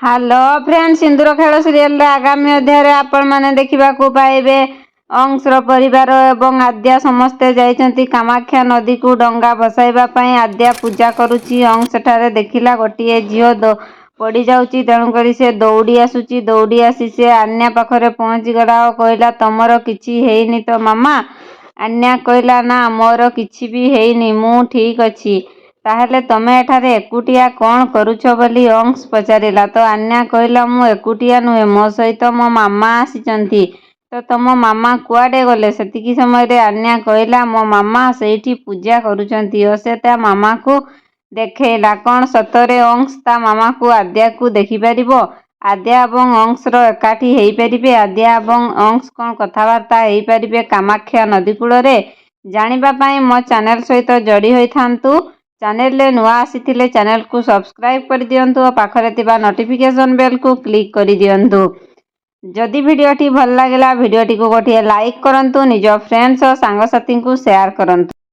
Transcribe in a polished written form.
Hello friend सिंदूर खेल serial आगामी अध्याय आपण मैंने देखा पाइबे अंशर परिवार एवं आद्या समस्ते जाइछंती कामाख्या नदी को डंगा भसाइबा पई आद्या पूजा करुची। अंश ठारे देखिला गोटे झील पड़ी जाउची तेणुकरी से दौड़ी आसुची। दौड़ी आसी से आन्या पाखरे पहुँची गला और कहला तमर किछि हेइनी तो मामा। आन्या कहला ना मोर किछि भी हेइनी मु ठीक अछि। ताहेले तमे एठारे एकुटिया कौन करुछ बोली अंश पचारिला तो आन्या कहला मु एकुटिया नुहे मो सहित मो मामा आसीचंती। तो तम मामा कुआडे गले। सेतिकी समय रे आन्या कहला मो मामा सेठी पूजा करुचंती और से ता मामा को देखेला। कौन सतरे अंश ता मामा को आद्या को देखि परिबो। आद्या एवं अंशर एकाठी हेई परिबे। आद्या एवं अंश कौन कथबार्ता हेई परिबे कामाख्या नदी कूल रे जानिबा पई मो चैनल सहित जोड़ी होई थांतु। चैनल रे नुआ आसीथिले चैनल को सब्सक्राइब कर दियंतु और पाखरे थिबा नोटिफिकेशन बेल को क्लिक कर दियंतु। जदि वीडियोटी भल लागला वीडियोटी को गोटे लाइक करंतु, निज फ्रेंड्स और सांगसाथी को शेयर करंतु।